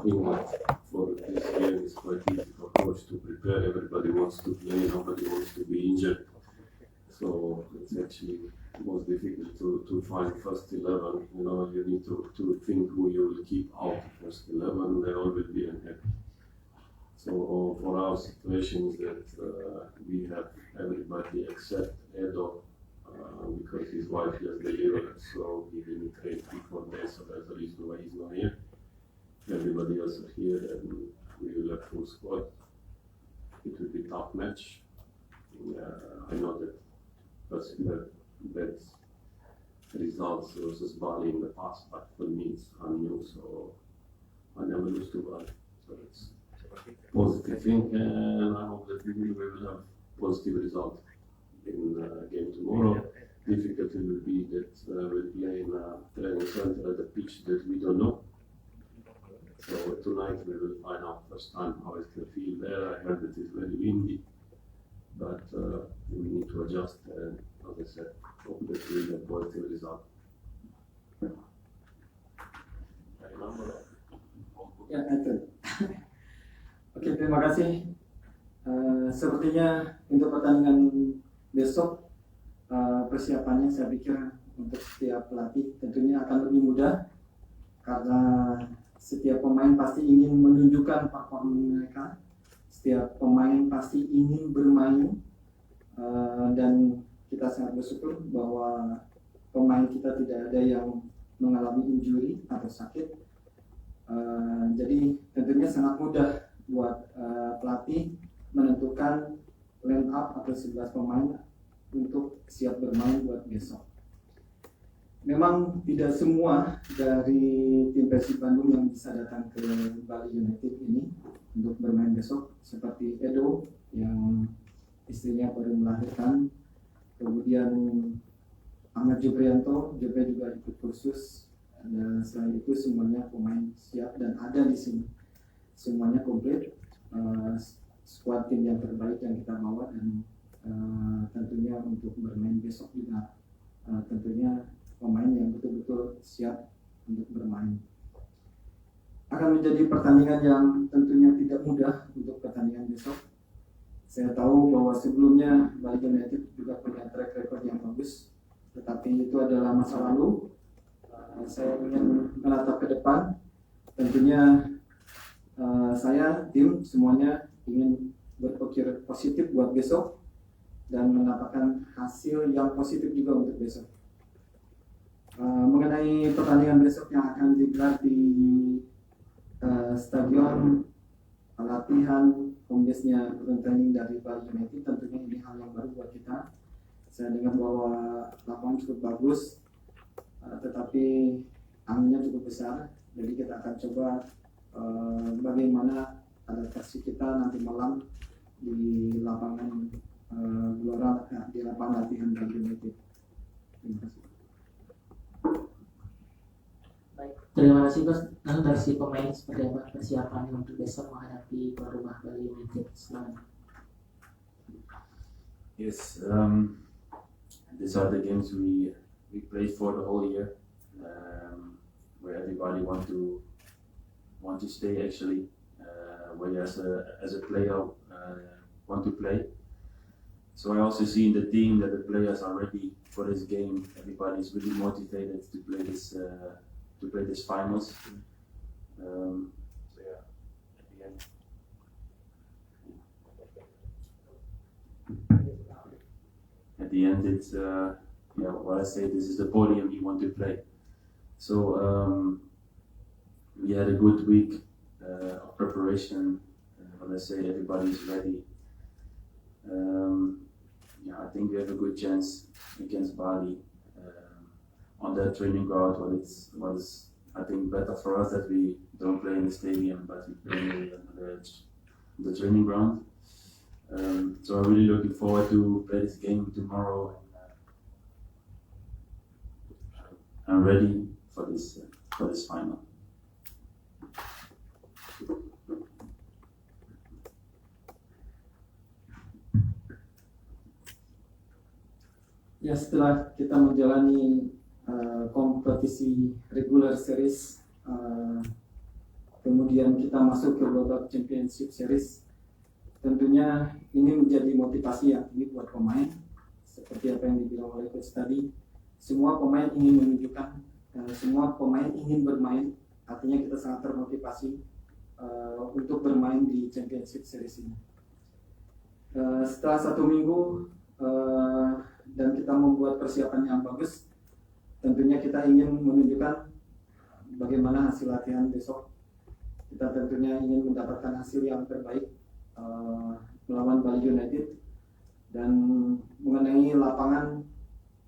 think that for this game it's quite easy for coach to prepare. Everybody wants to play, nobody wants to be injured. So it's actually most difficult to find first 11. You know, you need to think who you will keep out first 11. They all will be unhappy. So for our situation is that we have everybody except Edo because his wife has delivered, so he didn't train 3-4 days, so that's the reason why he's not here. Everybody else are here, and we will have full squad. It will be a tough match. I know that bad results versus Bali in the past, but for me it's unknown, so I never lose to Bali. So it's positive thing, and I hope that we will have positive result in game tomorrow. Difficulty will be that we'll play in a training center at a pitch that we don't know. So tonight we will find out first time how it can feel there. I heard that it's very windy, but we need to adjust and, as I said, hope that we will have positive result. Ya, itu. Oke, terima kasih. Sepertinya untuk pertandingan besok persiapannya saya pikir untuk setiap pelatih tentunya akan lebih mudah karena setiap pemain pasti ingin menunjukkan performa mereka, setiap pemain pasti ingin bermain dan kita sangat bersyukur bahwa pemain kita tidak ada yang mengalami injury atau sakit. Jadi tentunya sangat mudah buat pelatih menentukan line up atau 11 pemain untuk siap bermain buat besok. Memang tidak semua dari tim Persib Bandung yang bisa datang ke Bali United ini untuk bermain besok, seperti Edo yang istrinya baru melahirkan, kemudian Ahmad Jubrianto juga ikut kursus, dan selain itu semuanya pemain siap dan ada di sini, semuanya komplit. Skuad tim yang terbaik yang kita bawa dan tentunya untuk bermain besok juga tentunya pemain yang betul-betul siap untuk bermain. Akan menjadi pertandingan yang tentunya tidak mudah untuk pertandingan besok. Saya tahu bahwa sebelumnya Bali United juga punya track record yang bagus, tetapi itu adalah masa lalu. Saya ingin menatap ke depan. Tentunya saya, tim, semuanya ingin berpikir positif buat besok dan mendapatkan hasil yang positif juga untuk besok. Mengenai pertandingan besok yang akan digelar di stadion latihan komdesnya training dari Bali United, tentunya ini hal yang baru buat kita. Saya dengar bahwa lapangan cukup bagus, tetapi anginnya cukup besar, jadi kita akan coba bagaimana adaptasi kita nanti malam di lapangan Gelora, di lapangan latihan Bali United. Terima kasih. Baik, terima kasih Coach. Nah, dari si pemain seperti apa persiapan untuk besok menghadapi tuan rumah Bali United? Selamat. Yes, these are the games we played for the whole year, where everybody want to stay actually, where you as a player want to play. So I also see in the team that the players are ready for this game. Everybody is really motivated to play this finals. So yeah, at the end it's what I say, this is the podium you want to play. So we had a good week of preparation. When I say everybody is ready, I think we have a good chance against Bali on that training ground. What is I think better for us that we don't play in the stadium, but we play on the training ground. So I'm really looking forward to play this game tomorrow. I'm ready for this final. Ya, setelah kita menjalani kompetisi regular series, kemudian kita masuk ke babak Championship Series, tentunya ini menjadi motivasi yang tinggi buat pemain. Seperti apa yang dibilang oleh coach tadi, semua pemain ingin menunjukkan, semua pemain ingin bermain, artinya kita sangat termotivasi untuk bermain di Championship Series ini. Setelah 1 minggu dan kita membuat persiapan yang bagus, tentunya kita ingin menunjukkan bagaimana hasil latihan besok. Kita tentunya ingin mendapatkan hasil yang terbaik melawan Bali United, dan mengenai lapangan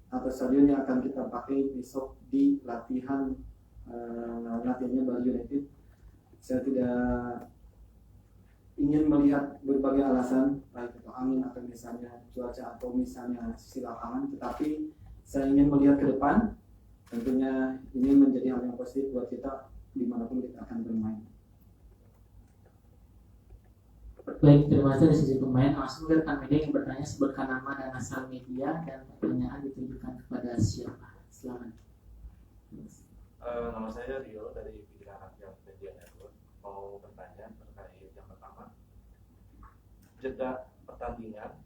atau stadion yang akan kita pakai besok di latihannya Bali United, saya tidak ingin melihat berbagai alasan, baik itu angin atau misalnya cuaca atau misalnya sisi lapangan, tetapi saya ingin melihat ke depan. Tentunya ini menjadi hal yang positif buat kita dimanapun kita akan bermain. Baik, terima kasih dari sisi pemain. Langsung ke rekan media yang bertanya, sebutkan nama dan asal media, dan pertanyaan ditujukan kepada siapa. Silakan. Nama saya Rio dari Bidang Rakyat Media Network. Mau bertanya terkait yang pertama, jeda pertandingan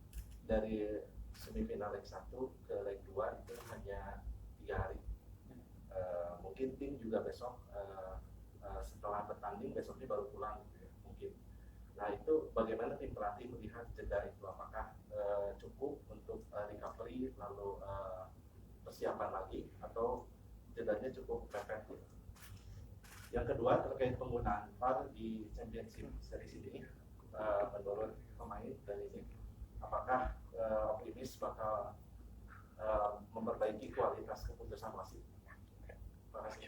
dari semifinal leg 1 ke leg 2 itu hanya 3 hari. Mungkin tim juga besok setelah bertanding besoknya baru pulang gitu ya, mungkin. Nah itu bagaimana tim pelatih melihat jeda itu, apakah cukup untuk recovery lalu persiapan lagi, atau jedanya cukup mepet gitu. Yang kedua terkait penggunaan VAR di Championship Series ini, menurut pemain dan ini, apakah optimis bakal memperbaiki kualitas keputusan wasit? Terima kasih.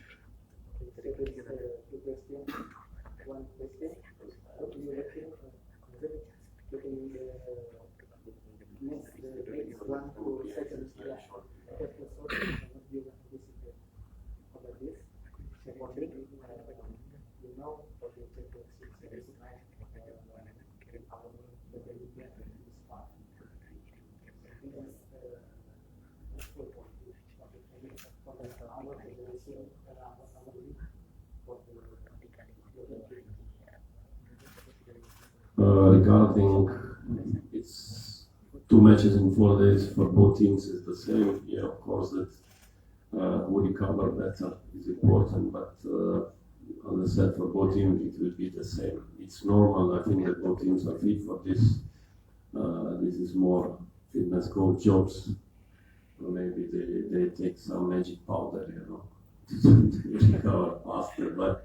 One question. How do you reckon getting the next 1 to 2 seconds? Yeah, that's the sort of what you anticipate about this. Secondly, you know for the Championship Series tonight, our the Belgian is part. I think that's full point. For our federation, our league, for the regarding it's 2 matches in 4 days for both teams is the same. Yeah, of course that we recover better is important, but as I said, for both teams it will be the same. It's normal. I think that both teams are fit for this. This is more fitness coach jobs. Or maybe they take some magic powder, to recover faster, but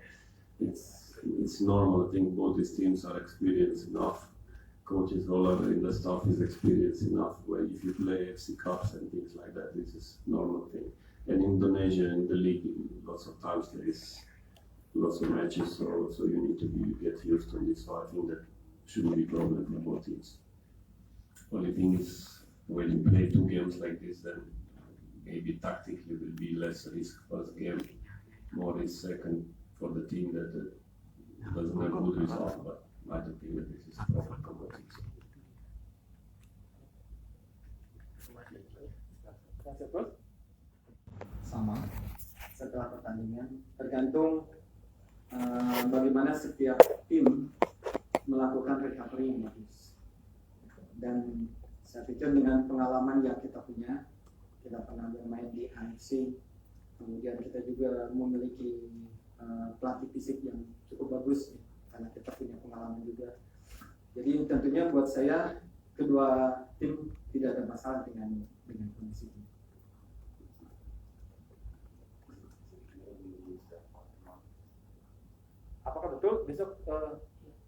it's normal. I think both these teams are experienced enough. Coaches all over in the staff is experienced enough. Where if you play FC Cups and things like that, this is normal thing. And Indonesia in the league, lots of times there is lots of matches, so you need to get used to this. So I think that shouldn't be a problem for both teams. Only thing is when you play 2 games like this, then maybe tactically will be less risk first game, more risk second for the team that doesn't have good result, but I don't think that this is a problem for both teams. Sama setelah pertandingan, tergantung bagaimana setiap tim melakukan recovery yang bagus. Dan saya pikir dengan pengalaman yang kita punya, kita pernah bermain di AFC, kemudian kita juga memiliki pelatih fisik yang cukup bagus, karena kita punya pengalaman juga. Jadi tentunya buat saya kedua tim tidak ada masalah dengan kondisi ini. Apakah betul besok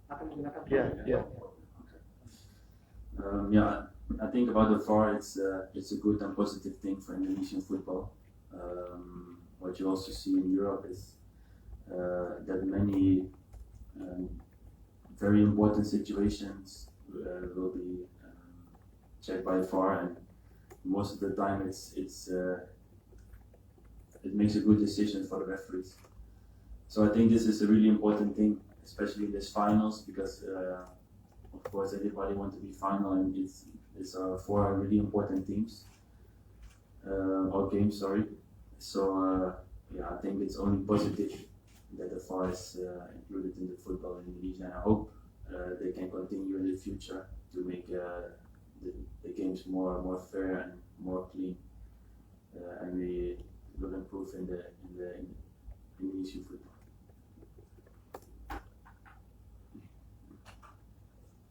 akan menggunakan? Yeah. Yeah, I think about the VAR, it's a good and positive thing for Indonesian football. What you also see in Europe is that many very important situations will be checked by VAR, and most of the time it makes a good decision for the referees. So I think this is a really important thing, especially in this finals, because of course everybody wants to be final, and it's 4 really important teams or games. Sorry. So yeah, I think it's only positive that the VAR is included in the football in Indonesia. And I hope they can continue in the future to make the games more fair and more clean, and we will improve in the Indonesian football.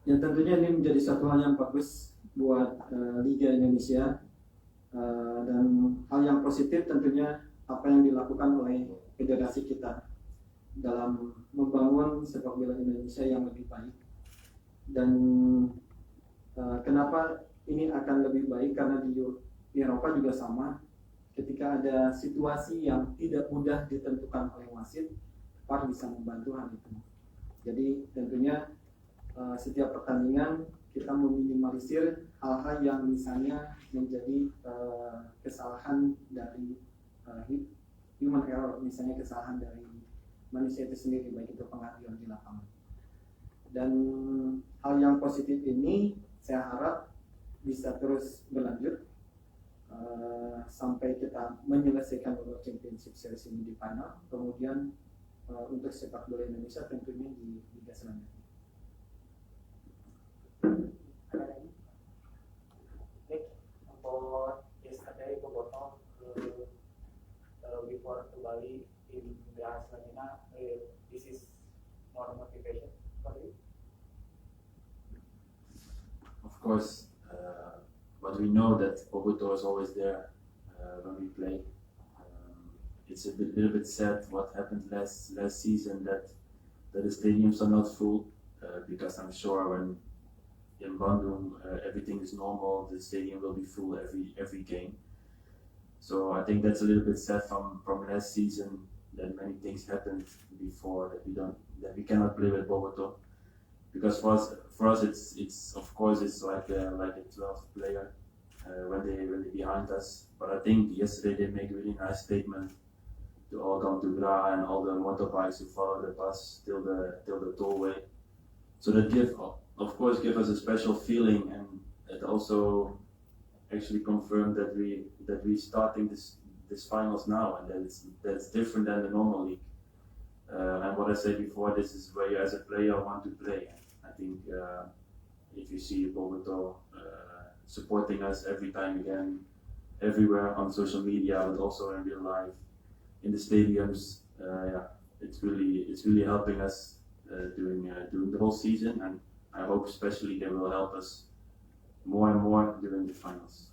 Ya tentunya ini menjadi satu hal yang bagus buat Liga Indonesia, dan hal yang positif tentunya apa yang dilakukan oleh federasi kita dalam membangun sepak bola Indonesia yang lebih baik. Dan kenapa ini akan lebih baik, karena di Eropa juga sama, ketika ada situasi yang tidak mudah ditentukan oleh wasit, VAR bisa membantu hal itu. Jadi tentunya setiap pertandingan kita meminimalisir hal-hal yang misalnya menjadi kesalahan dari human error, misalnya kesalahan dari manusia itu sendiri, baik itu pengadilan di lapangan. Dan hal yang positif ini saya harap bisa terus berlanjut sampai kita menyelesaikan World Championship Series ini di final, kemudian untuk sepak bola Indonesia tentunya di Liga selanjutnya. Nick, about yesterday Bobotoh before to Bali in the Argentina, this is more motivation for you? Of course, but we know that Bobotoh is always there when we play. It's a little bit sad what happened last season, that the stadiums are not full, because I'm sure when in Bandung everything is normal, the stadium will be full every game. So I think that's a little bit sad from last season, that many things happened before that we cannot play with Bobotoh. Because for us it's of course it's like a 12th player when they behind us. But I think yesterday they make a really nice statement to all come to Gra and all the motorbikes who follow the bus till the tollway. So that give us a special feeling, and it also actually confirmed that we starting this finals now, and that's different than the normal league. And what I said before, this is where you as a player want to play. I think if you see Bobotoh supporting us every time again, everywhere on social media, but also in real life, in the stadiums, it's really helping us during the whole season, and I hope especially they will help us more and more during the finals.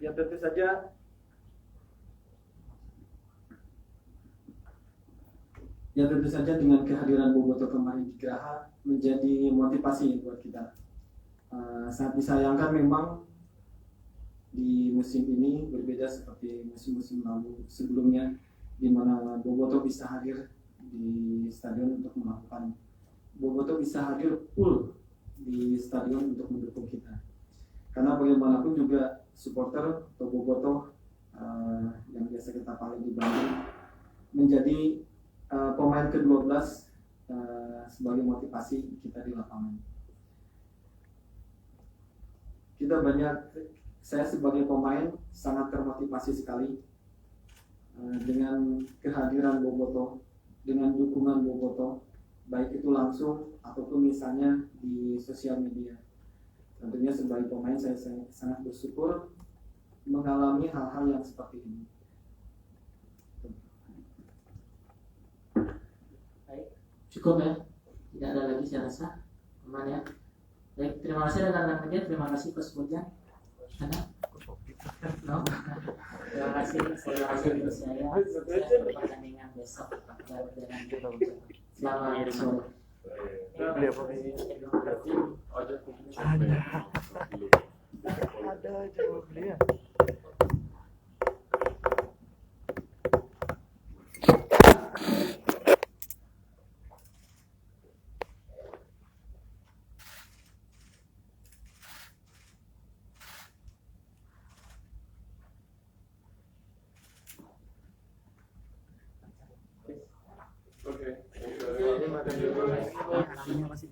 Ya tentu saja dengan kehadiran Bobotoh kemarin di Geraha menjadi motivasi buat kita. Sangat disayangkan memang di musim ini berbeda seperti musim-musim lalu sebelumnya, di mana Bobotoh bisa hadir di stadion untuk melakukan, Bobotoh bisa hadir full di stadion untuk mendukung kita. Karena bagaimanapun juga supporter atau Bobotoh yang biasa kita panggil di Bandung menjadi pemain ke-12 sebagai motivasi kita di lapangan. Saya sebagai pemain sangat termotivasi sekali dengan kehadiran Bobotoh, dengan dukungan Bobotoh, baik itu langsung ataupun misalnya di sosial media. Tentunya sebagai pemain saya sangat bersyukur mengalami hal-hal yang seperti ini. Baik, cukup ya, tidak ada lagi saya rasa, aman ya. Baik, terima kasih rekan-rekan media, terima kasih Coach Bojan. Ada? No? Terima kasih saya pertandingan besok akan berjalan. Selamat sore. Ada jawab beliau. Namanya masih